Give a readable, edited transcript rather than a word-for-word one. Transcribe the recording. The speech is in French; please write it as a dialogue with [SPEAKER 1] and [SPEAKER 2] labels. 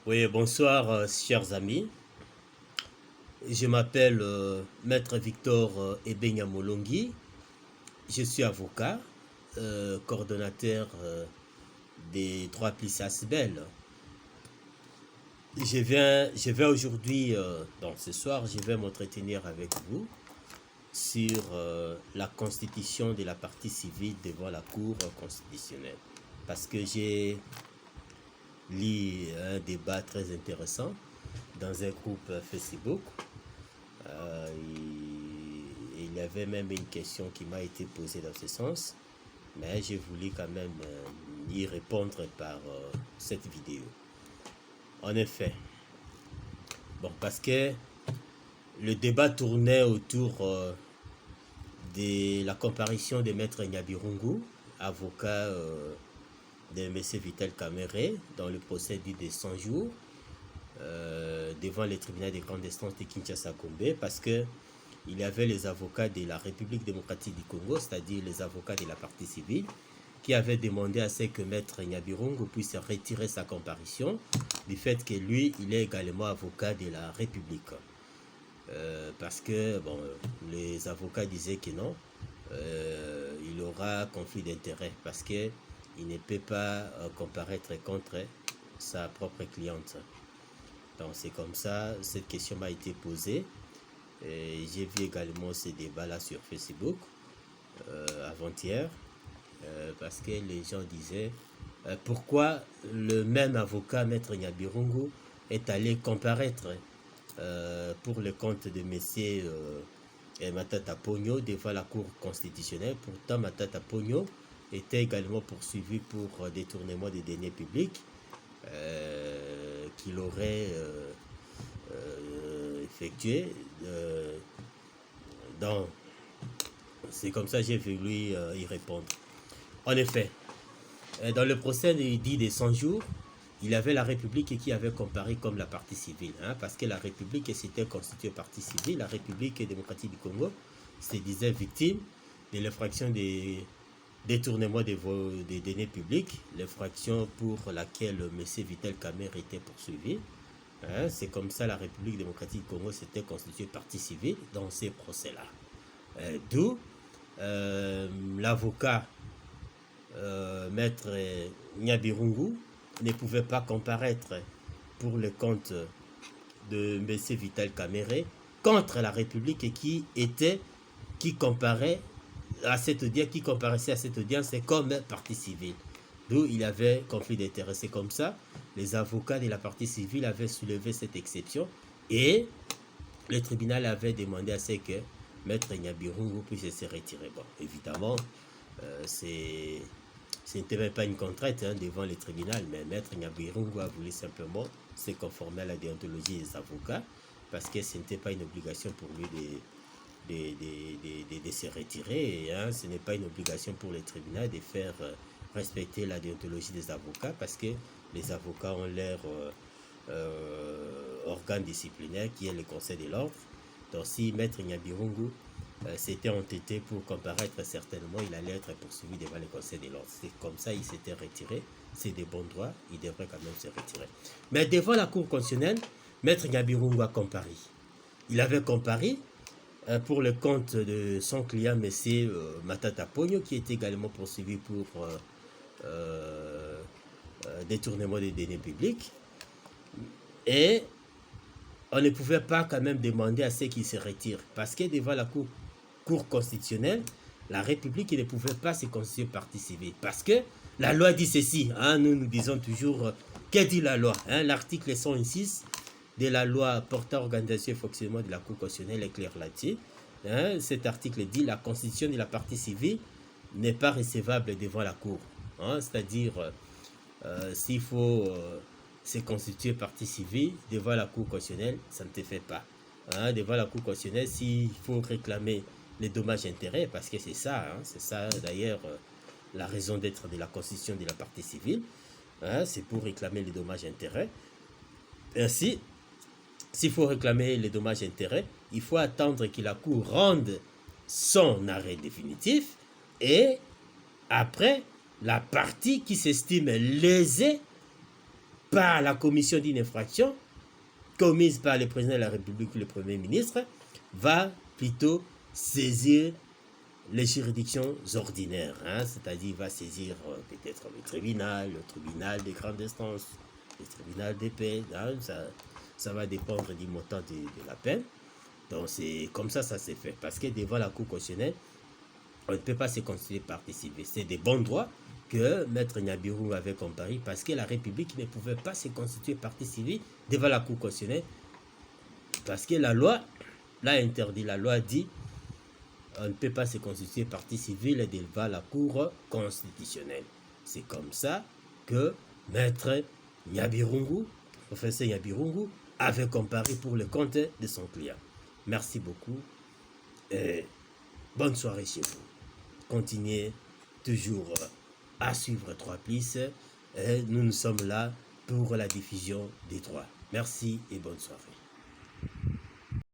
[SPEAKER 1] Oui, bonsoir, chers amis. Je m'appelle Maître Victor Ebenyamolongi. Je suis avocat, coordonnateur des Trois Plis Asbel. Je vais aujourd'hui, donc ce soir, je vais m'entretenir avec vous sur la constitution de la partie civile devant la Cour constitutionnelle. Parce que j'ai lu un débat très intéressant dans un groupe Facebook. Il y avait même une question qui m'a été posée dans ce sens, mais j'ai voulu quand même y répondre par cette vidéo. En effet, bon, parce que le débat tournait autour de la comparution de Maître Nyabirungu, avocat de M. Vital Kamere, dans le procès dit de 100 jours, devant le tribunal de grande instance de Kinshasa-Gombe, parce que il y avait les avocats de la République démocratique du Congo, c'est-à-dire les avocats de la partie civile, qui avaient demandé à ce que Maître Nyabirungu puisse retirer sa comparution du fait que lui, il est également avocat de la République. Parce que bon, les avocats disaient que non, il aura conflit d'intérêt parce qu'il ne peut pas comparaître contre sa propre cliente. Donc c'est comme ça, cette question m'a été posée. J'ai vu également ce débat-là sur Facebook avant-hier, parce que les gens disaient pourquoi le même avocat, Maître Nyabirungu, est allé comparaître pour le compte de Messieurs Matata Pogno devant la Cour constitutionnelle. Pourtant, Matata Pogno était également poursuivi pour détournement des deniers publics qu'il aurait effectué. C'est comme ça que j'ai voulu y répondre. En effet, dans le procès dit des 100 jours, il y avait la République qui avait comparé comme la partie civile, parce que la République s'était constituée partie civile. La République démocratique du Congo se disait victime de l'infraction des détournements des deniers publics, l'infraction pour laquelle M. Vital Kamere était poursuivi. C'est comme ça la République démocratique du Congo s'était constituée partie civile dans ces procès-là. D'où l'avocat Maître Nyabirungu ne pouvait pas comparaître pour le compte de M. Vital Kamere contre la République qui comparait à cette audience, qui comparaissait à cette audience comme partie civile. D'où il avait conflit d'intérêts. C'est comme ça, les avocats de la partie civile avaient soulevé cette exception et le tribunal avait demandé à ce que Maître Nyabirungu puisse se retirer. Bon, évidemment, ce n'était même pas une contrainte devant le tribunal, mais Maître Nyabirungu a voulu simplement se conformer à la déontologie des avocats parce que ce n'était pas une obligation pour lui de se retirer. Et, ce n'est pas une obligation pour le tribunal de faire respecter la déontologie des avocats parce que les avocats ont leur organe disciplinaire qui est le Conseil de l'ordre. Donc si Maître Nyabirungu s'était entêté pour comparaître, certainement il allait être poursuivi devant le Conseil de l'ordre. C'est comme ça il s'était retiré. C'est des bons droits, il devrait quand même se retirer. Mais devant la Cour constitutionnelle, Maître Nyabirungu a comparé. Il avait comparé pour le compte de son client, M. Matata Pogno, qui est également poursuivi pour détournement des deniers publics. Et on ne pouvait pas quand même demander à ceux qui se retirent, parce que devant la Cour constitutionnelle, la République ne pouvait pas se constituer partie civile, parce que la loi dit ceci, nous disons toujours, que dit la loi l'article 106 de la loi portant organisation et fonctionnement de la Cour constitutionnelle est clair là-dessus. Cet article dit la constitution de la partie civile n'est pas recevable devant la Cour. C'est-à-dire, s'il faut se constituer partie civile devant la Cour constitutionnelle, ça ne te fait pas. Devant la Cour constitutionnelle, s'il faut réclamer les dommages-intérêts, parce que c'est ça d'ailleurs la raison d'être de la constitution de la partie civile, c'est pour réclamer les dommages-intérêts. Ainsi, s'il faut réclamer les dommages-intérêts, il faut attendre que la Cour rende son arrêt définitif et après, la partie qui s'estime lésée par la commission d'une infraction commise par le président de la République ou le Premier ministre, va plutôt saisir les juridictions ordinaires, hein, c'est-à-dire va saisir peut-être le tribunal de grande instance, le tribunal de paix, hein, ça va dépendre du montant de la peine. Donc c'est comme ça s'est fait, parce que devant la Cour constitutionnelle, on ne peut pas se constituer partie civile. C'est des bons droits que Maître Nyabirungu avait comparé, parce que la République ne pouvait pas se constituer partie civile devant la Cour constitutionnelle, parce que la loi l'a interdit. La loi dit on ne peut pas se constituer partie civile devant la Cour constitutionnelle. C'est comme ça que Maître Nyabirungu, professeur Nyabirungu, avait comparé pour le compte de son client. Merci beaucoup et bonne soirée chez vous. Continuez toujours à suivre 3+. Nous sommes là pour la diffusion des droits. Merci et bonne soirée.